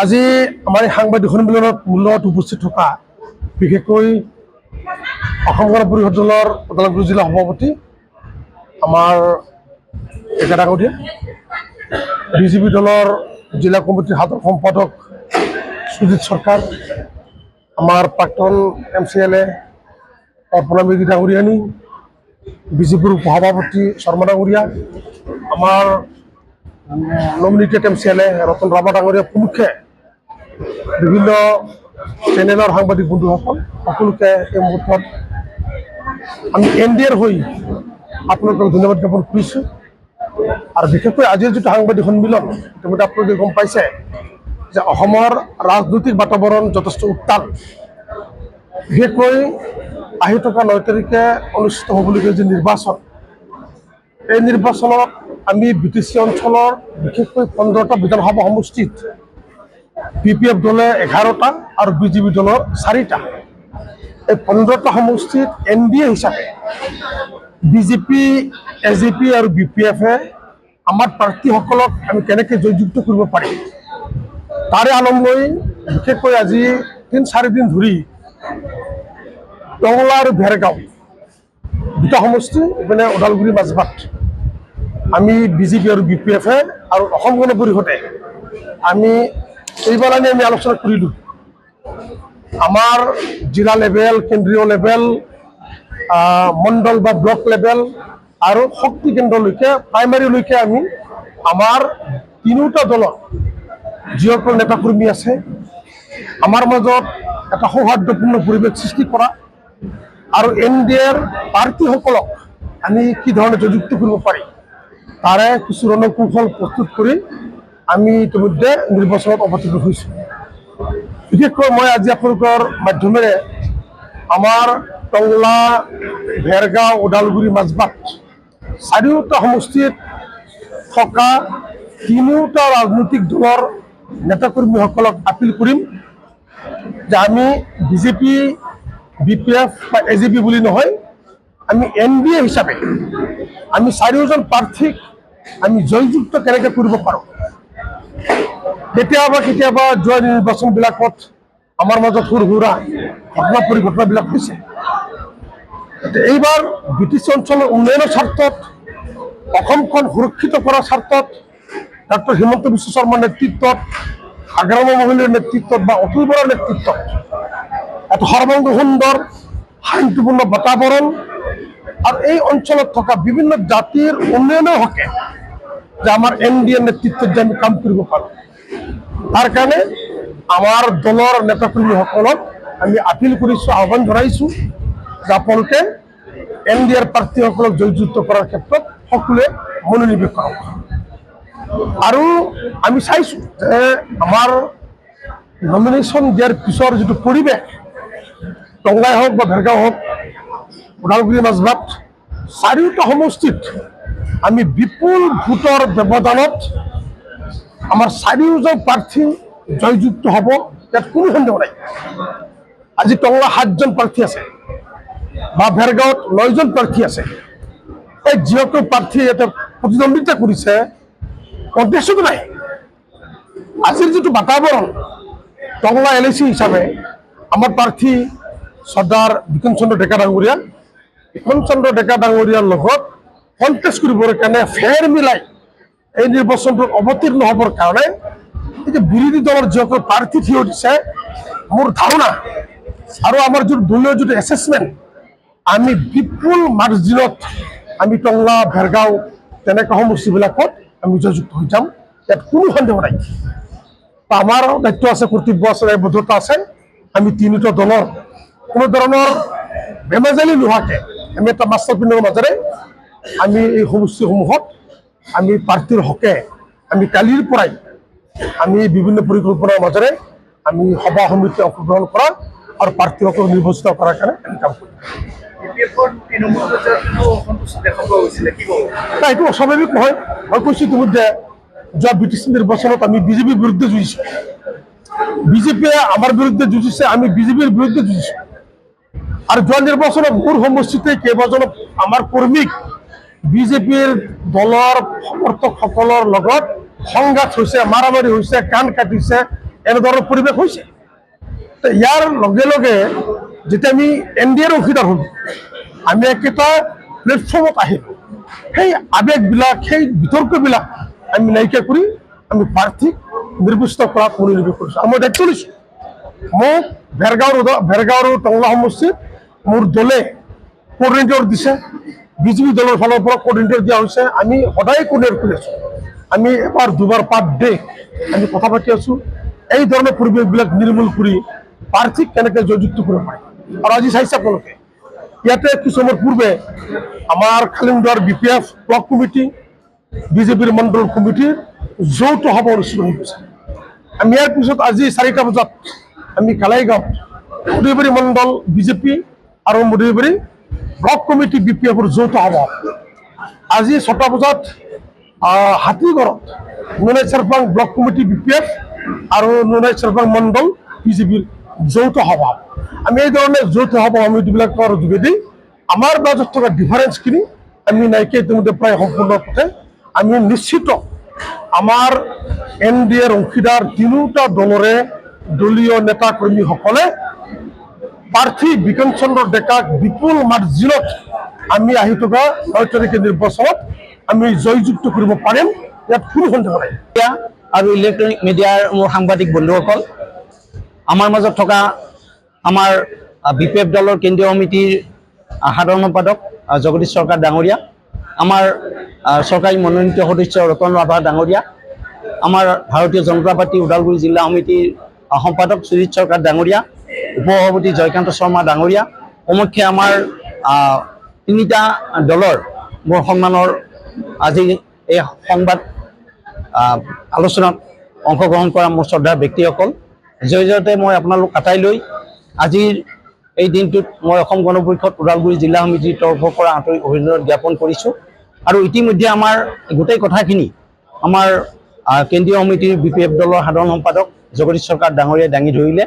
আজি আমাৰ এই সাংবাদিক সন্মিলনত মূলত উপস্থিত থকা বিশেষকৈ অসম গণ পৰিষদ দলৰ ওদালগুৰি জিলা সভাপতি আমাৰ ডেকা ডাঙৰীয়া, বিজেপি দলৰ জিলা কমিটিৰ সাধাৰণ সম্পাদক সুজিত সৰকাৰ, আমাৰ প্ৰাক্তন MCLA অৰ্পণা মেধি ডাঙৰীয়ানী, বিজেপিৰ উপসভাপতি শৰ্মা ডাঙৰীয়া, আমাৰ নমিনেটেড MCLA ৰতন ৰাভা ডাঙৰীয়া প্ৰমুখ্যে বিভিন্ন চেনেলৰ সাংবাদিক বন্ধুসকল সকলোকে এই মুহূৰ্তত আমি NDAৰ হৈ আপোনালোকক ধন্যবাদ জ্ঞাপন কৰিছোঁ। আৰু বিশেষকৈ আজিৰ যিটো সাংবাদিক সন্মিলন, ইতিমধ্যে আপোনালোকে গম পাইছে যে অসমৰ ৰাজনৈতিক বাতাবৰণ যথেষ্ট উত্তাল। বিশেষকৈ আহি থকা 9 তাৰিখে অনুষ্ঠিত হ'বলগীয়া যি নিৰ্বাচন, এই নিৰ্বাচনত আমি BTC অঞ্চলৰ বিশেষকৈ 15টা বিধানসভা সমষ্টিত PPF দলে 11টা আৰু BJP দলৰ 4টা, এই 15টা সমষ্টিত NDA হিচাপে BJP, AJP আৰু BPF-এ আমাৰ প্ৰাৰ্থীসকলক আমি কেনেকৈ জয়যুক্ত কৰিব পাৰিম তাৰে আলম লৈ বিশেষকৈ আজি 3-4 দিন ধৰি টংলা আৰু ভেৰগাঁও দুটা সমষ্টি, ইপিনে ওদালগুৰি মাজবাট, আমি BJP আৰু BPF-এ আৰু অসম গণ পৰিষদে আমি এইবাৰ আমি আলোচনা কৰিলোঁ। আমাৰ জিলা লেভেল, কেন্দ্ৰীয় লেভেল, মণ্ডল বা ব্লক লেভেল আৰু শক্তি কেন্দ্ৰলৈকে, প্ৰাইমাৰীলৈকে আমি আমাৰ তিনিওটা দলৰ যিসকল নেতাকৰ্মী আছে আমাৰ মাজত এটা সৌহাৰ্দ্যপূৰ্ণ পৰিৱেশ সৃষ্টি কৰা আৰু NDAৰ প্ৰাৰ্থীসকলক আমি কি ধৰণে জয়যুক্ত কৰিব পাৰি তাৰে কিছু ৰণকৌশল প্ৰস্তুত কৰি আমি ইতিমধ্যে নিৰ্বাচনত অৱতীৰ্ণ হৈছোঁ। বিশেষকৈ মই আজি আপোনালোকৰ মাধ্যমেৰে আমাৰ টংলা, ভেৰগাঁও, ওদালগুৰি মাজবাট চাৰিওটা সমষ্টিত থকা তিনিওটা ৰাজনৈতিক দলৰ নেতাকৰ্মীসকলক আপিল কৰিম যে আমি BJP, BPF বা AJP বুলি নহয়, আমি NDA হিচাপে আমি চাৰিওজন প্ৰাৰ্থীক আমি জয়যুক্ত কেনেকৈ কৰিব পাৰোঁ। কেতিয়াবা যোৱা নিৰ্বাচনবিলাকত আমাৰ মাজত সৰু সুৰা ঘটনা পৰিঘটনাবিলাক হৈছে। এইবাৰ BTC অঞ্চলৰ উন্নয়নৰ স্বাৰ্থত, অসমখন সুৰক্ষিত কৰাৰ স্বাৰ্থত ডক্টৰ হিমন্ত বিশ্ব শৰ্মাৰ নেতৃত্বত, আগ্ৰামা মহিলাৰ নেতৃত্বত বা অতুল বৰাৰ নেতৃত্বত এটা সৰ্বাংগ সুন্দৰ শান্তিপূৰ্ণ বাতাবৰণ আৰু এই অঞ্চলত থকা বিভিন্ন জাতিৰ উন্নয়নৰ হকে যে আমাৰ NDA নেতৃত্বত যে আমি কাম কৰিব পাৰোঁ, তাৰ কাৰণে আমাৰ দলৰ নেতাকৰ্মীসকলক আমি আপিল কৰিছোঁ, আহ্বান জনাইছোঁ যে আপোনালোকে NDAৰ প্ৰাৰ্থীসকলক জয়যুক্ত কৰাৰ ক্ষেত্ৰত সকলোৱে মনোনিৱেশ কৰক। আৰু আমি চাইছোঁ যে আমাৰ নমিনেশ্যন দিয়াৰ পিছৰ যিটো পৰিৱেশ, টংলাই হওক বা ভেৰগাঁও হওক, ওদালগুৰি মাজবাট চাৰিওটা সমষ্টিত আমি বিপুল ভোটৰ ব্যৱধানত আমাৰ চাৰিওজন প্ৰাৰ্থী জয়যুক্ত হ'ব, ইয়াত কোনো সন্দেহ নাই। আজি টংলা 7জন প্ৰাৰ্থী আছে বা ভেৰগাঁৱত 9জন প্ৰাৰ্থী আছে। এই যিসকল প্ৰাৰ্থী ইয়াতে প্ৰতিদ্বন্দ্বিতা কৰিছে কণ্টেষ্টতো নাই। আজিৰ যিটো বাতাবৰণ, টংলা LAC হিচাপে আমাৰ প্ৰাৰ্থী চৰ্দাৰ বিপিন চন্দ্ৰ ডেকা ডাঙৰীয়া, বিপিন চন্দ্ৰ ডেকা ডাঙৰীয়াৰ লগত কণ্টেষ্ট কৰিবৰ কাৰণে ফেৰ মিলাই এই নিৰ্বাচনটোত অৱতীৰ্ণ হ'বৰ কাৰণে এই যে বিৰোধী দলৰ যিসকল প্ৰাৰ্থী থিয় দিছে, মোৰ ধাৰণা আৰু আমাৰ যিটো দলীয় যিটো এছেছমেণ্ট, আমি বিপুল মাৰ্জিনত আমি টংলা, ভেৰগাঁও তেনেকুৱা সমষ্টিবিলাকত আমি জয়যুক্ত হৈ যাম, ইয়াত কোনো সন্দেহ নাই। আমাৰ দায়িত্ব আছে, কৰ্তব্য আছে, দায়বদ্ধতা আছে। আমি তিনিটা দলৰ কোনো ধৰণৰ বেমেজালি নোহোৱাকৈ আমি এটা মাষ্টাৰ প্লেনৰ মাজেৰে আমি এই সমষ্টিসমূহত আমি প্ৰাৰ্থীৰ হকে আমি কালিৰ পৰাই আমি বিভিন্ন পৰিকল্পনাৰ মাজেৰে আমি সভা সমিতি অংশগ্ৰহণ কৰা আৰু প্ৰাৰ্থীসকলক নিৰ্বাচিত কৰাৰ কাৰণে আমি কাম কৰিম। এইটো অস্বাভাৱিক নহয়। মই কৈছোঁ ইতিমধ্যে যোৱা BTC নিৰ্বাচনত আমি BJPৰ বিৰুদ্ধে যুঁজিছোঁ, BJPয়ে আমাৰ বিৰুদ্ধে যুঁজিছে, আমি BJPৰ বিৰুদ্ধে যুঁজিছোঁ। আৰু যোৱা নিৰ্বাচনত মোৰ সমষ্টিতে কেইবাজনো আমাৰ কৰ্মীক BJPৰ দলৰ সমৰ্থকসকলৰ লগত সংঘাত হৈছে, মাৰামাৰি হৈছে, কাণ কাটিছে, এনেধৰণৰ পৰিৱেশ হৈছে। তো ইয়াৰ লগে লগে যেতিয়া আমি NDAৰ অংশীদাৰ হ'লোঁ, আমি একেটা প্লেটফৰ্মত আহিলোঁ, সেই আৱেগবিলাক, সেই বিতৰ্কবিলাক আমি নাইকিয়া কৰি আমি প্ৰাৰ্থীক নিৰ্বাচিত কৰাত মনোনিৱেশ কৰিছোঁ। আৰু মই দায়িত্ব লৈছোঁ, মোক ভেৰগাঁও আৰু টংলা সমষ্টিত মোৰ দলে কোঅৰ্ডিনেটৰ দিছে, বিজেপি দলৰ ফালৰ পৰা কোঅৰ্ডিনেটৰ দিয়া হৈছে। আমি সদায় কোঅৰ্ডিনেট কৰি আছোঁ, আমি এবাৰ দুবাৰ পাৰ ডে আমি কথা পাতি আছোঁ, এই ধৰণৰ পৰিৱেশবিলাক নিৰ্মূল কৰি প্ৰাৰ্থীক কেনেকৈ জয়যুক্ত কৰিব পাৰি। আৰু আজি চাইছে আপোনালোকে, ইয়াতে কিছু সময় পূৰ্বে আমাৰ খালিমদাৰ BPF ব্লক কমিটি, বিজেপিৰ মণ্ডল কমিটিৰ যৌথ সভা অনুষ্ঠিত হৈ গৈছে। আমি ইয়াৰ পিছত আজি 4টা বজাত আমি কালাইগাঁৱত মধুবাৰী মণ্ডল বিজেপি আৰু মধুবাৰী ব্লক কমিটি BPFৰ যৌথ সভা। আজি 6টা বজাত হাতীগড়ত নুনাই চেৰপাং ব্লক কমিটি BPF আৰু নুনাই চেৰপাং মণ্ডল বিজেপিৰ যৌথ সভা। আমি এই ধৰণে যৌথ সভা সমিতিবিলাকৰ যোগেদি আমাৰ মাজত থকা ডিফাৰেঞ্চখিনি আমি নাইকিয়া ইতিমধ্যে প্ৰায় সম্পূৰ্ণ পথে আমি নিশ্চিত আমাৰ NDAৰ অংশীদাৰ তিনিওটা দলৰে দলীয় নেতা কৰ্মীসকলে প্ৰাৰ্থী বিক্ৰম চন্দ্ৰ ডেকাক বিপুল মাৰ্জিনত আমি আহি থকা 9 তাৰিখে নিৰ্বাচনত আমি জয়যুক্ত কৰিব পাৰিম, ইয়াত কোনো সন্দেহ নাই। আৰু ইলেক্ট্ৰনিক মিডিয়াৰ মোৰ সাংবাদিক বন্ধুসকল, আমাৰ মাজত থকা আমাৰ BPF দলৰ কেন্দ্ৰীয় সমিতিৰ সাধাৰণ সম্পাদক জগদীশ চৰকাৰ ডাঙৰীয়া, আমাৰ চৰকাৰী মনোনীত সদস্য ৰতন ৰাভা ডাঙৰীয়া, আমাৰ ভাৰতীয় জনতা পাৰ্টি ওদালগুৰি জিলা সমিতিৰ সম্পাদক সুজিত চৰকাৰ ডাঙৰীয়া, উপসভাপতি জয়কান্ত শৰ্মা ডাঙৰীয়া, সমক্ষে আমাৰ তিনিটা দলৰ মোৰ সন্মানৰ আজি এই সংবাদ আলোচনাত অংশগ্ৰহণ কৰা মোৰ শ্ৰদ্ধাৰ ব্যক্তিসকল, জয়তে মই আপোনালোক আটাইলৈ আজিৰ এই দিনটোত মই অসম গণ পৰিষদ ওদালগুৰি জিলা সমিতিৰ তৰফৰ পৰা আন্তৰিক অভিনন্দন জ্ঞাপন কৰিছোঁ। আৰু ইতিমধ্যে আমাৰ গোটেই কথাখিনি আমাৰ কেন্দ্ৰীয় সমিতিৰ BPF দলৰ সাধাৰণ সম্পাদক জগদীশ চৰকাৰ ডাঙৰীয়াই দাঙি ধৰিলে।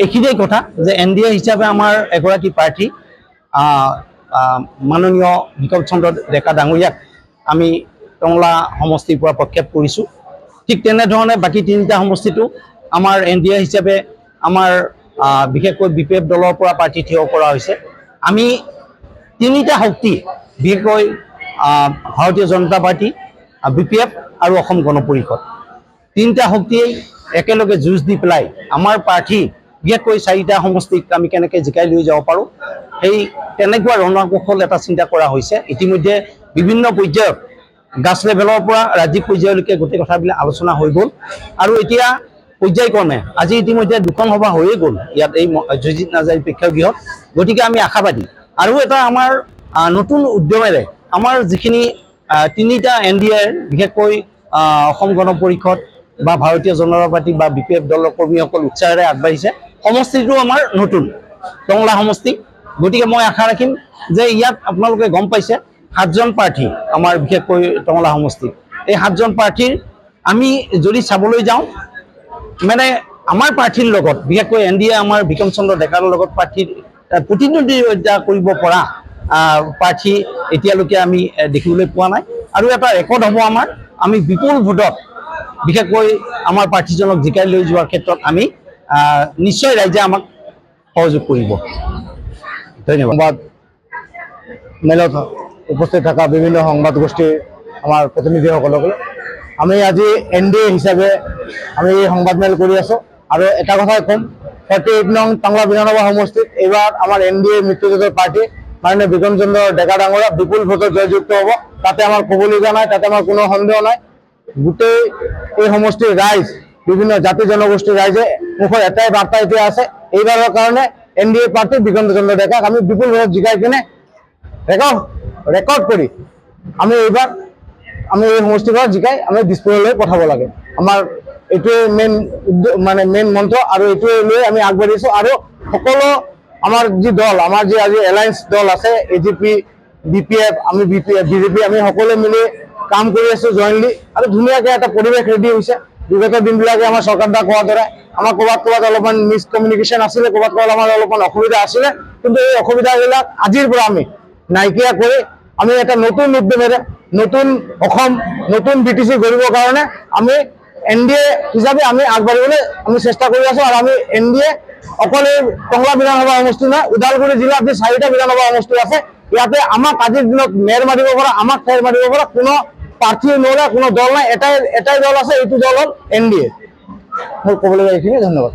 এইখিনিয়ে কথা যে NDA হিচাপে আমাৰ এগৰাকী প্ৰাৰ্থী মাননীয় বিক্ৰম চন্দ্ৰ ডেকা ডাঙৰীয়াক আমি টংলা সমষ্টিৰ পৰা প্ৰক্ষেপ কৰিছোঁ। ঠিক তেনেধৰণে বাকী তিনিটা সমষ্টিটো আমাৰ NDA হিচাপে আমাৰ বিশেষকৈ BPF দলৰ পৰা প্ৰাৰ্থী থিয় কৰা হৈছে। আমি তিনিটা শক্তি, বিশেষকৈ ভাৰতীয় জনতা পাৰ্টি, BPF আৰু অসম গণ পৰিষদ, তিনিটা শক্তিয়ে একেলগে যুঁজ দি পেলাই আমাৰ প্ৰাৰ্থী বিশেষকৈ 4টা সমষ্টিক আমি কেনেকৈ জিকাই লৈ যাব পাৰোঁ, সেই তেনেকুৱা ৰণকৌশল এটা চিন্তা কৰা হৈছে। ইতিমধ্যে বিভিন্ন পৰ্যায়ত গাছ লেভেলৰ পৰা ৰাজ্যিক পৰ্যায়লৈকে গোটেই কথাবিলাক আলোচনা হৈ গ'ল। আৰু এতিয়া পৰ্যায়ক্ৰমে আজি ইতিমধ্যে 2খন সভা হৈয়ে গ'ল ইয়াত এই জয়জিত নাৰ্জাৰী প্ৰেক্ষাগৃহত। গতিকে আমি আশাবাদী আৰু এটা আমাৰ নতুন উদ্যমেৰে আমাৰ যিখিনি তিনিটা NDAৰ বিশেষকৈ অসম গণ পৰিষদ বা ভাৰতীয় জনতা পাৰ্টি বা BPF দলৰ কৰ্মীসকল উৎসাহেৰে আগবাঢ়িছে। সমষ্টিটো আমাৰ নতুন টংলা সমষ্টি। গতিকে মই আশা ৰাখিম যে ইয়াত আপোনালোকে গম পাইছে 7জন প্ৰাৰ্থী আমাৰ বিশেষকৈ টংলা সমষ্টিত। এই 7জন প্ৰাৰ্থীৰ আমি যদি চাবলৈ যাওঁ মানে আমাৰ প্ৰাৰ্থীৰ লগত বিশেষকৈ NDA আমাৰ বিক্ৰম চন্দ্ৰ ডেকাৰ লগত প্ৰাৰ্থীৰ প্ৰতিদ্বন্দ্বিতা কৰিব পৰা প্ৰাৰ্থী এতিয়ালৈকে আমি দেখিবলৈ পোৱা নাই। আৰু এটা ৰেকৰ্ড হ'ব আমাৰ, আমি বিপুল ভোটত বিশেষকৈ আমাৰ প্ৰাৰ্থীজনক জিকাই লৈ যোৱাৰ ক্ষেত্ৰত আমি নিশ্চয় ৰাইজে আমাক সহযোগ কৰিব। ধন্যবাদ। সংবাদ মেলত উপস্থিত থকা বিভিন্ন সংবাদ গোষ্ঠীৰ আমাৰ প্ৰতিনিধিসকলক আমি আজি NDA হিচাপে আমি এই সংবাদ মেল কৰি আছোঁ। আৰু এটা কথাই ক'ম, 48 নং টংলা বিধানসভা সমষ্টিত এইবাৰ আমাৰ NDA মিত্ৰজোঁটৰ প্ৰাৰ্থী মাননীয় বিক্ৰম চন্দ্ৰ ডেকা ডাঙৰীয়া বিপুল ভোটত জয়যুক্ত হ'ব, তাতে আমাৰ ক'বলগীয়া নাই, তাতে আমাৰ কোনো সন্দেহ নাই। গোটেই এই সমষ্টিৰ ৰাইজ, বিভিন্ন জাতি জনগোষ্ঠীৰ ৰাইজে মুখৰ এটাই বাৰ্তা এতিয়া আছে, এইবাৰৰ কাৰণে NDA প্ৰাৰ্থী বিক্ৰম চন্দ্ৰ ডেকাক আমি বিপুল ভোটত জিকাই কিনে ৰেকৰ্ড কৰি আমি এইবাৰ আমি এই সমষ্টিখন জিকাই আমি দিছপুৰলৈ পঠাব লাগে। আমাৰ এইটোৱে মেইন মন্ত্ৰ আৰু এইটোৱে লৈ আমি আগবাঢ়িছোঁ। আৰু সকলো আমাৰ যি দল, আমাৰ যি আজি এলায়েন্স দল আছে, AGP, BPF, আমি BJP, আমি সকলোৱে মিলি কাম কৰি আছোঁ জইণ্টলি। আৰু ধুনীয়াকৈ এটা পৰিৱেশ ৰেডি হৈছে। বিগত দিনবিলাকে আমাৰ চৰকাৰ দা কোৱাৰ দৰে আমাৰ ক'ৰবাত অলপমান মিছকমিউনিকেশ্যন আছিলে, ক'ৰবাত আমাৰ অলপমান অসুবিধা আছিলে, কিন্তু এই অসুবিধাবিলাক আজিৰ পৰা আমি নাইকিয়া কৰি আমি এটা নতুন উদ্যমেৰে নতুন অসম, নতুন BTC গঢ়িবৰ কাৰণে আমি NDA হিচাপে আমি আগবাঢ়িবলৈ আমি চেষ্টা কৰি আছো আৰু আমি NDA অকল এই টংলা বিধানসভা সমষ্টি নহয়, ওদালগুৰি জিলাত যি 4টা বিধানসভা সমষ্টি আছে ইয়াতে আমাক আজিৰ দিনত মেয়ৰ মাৰিব পৰা, আমাক ফেৰ মাৰিব পৰা কোনো প্ৰাৰ্থী নহলে কোনো দল নাই। এটাই দল আছে, এইটো দল হ'ল NDA। মোৰ ক'বলৈ এইখিনিয়ে, ধন্যবাদ।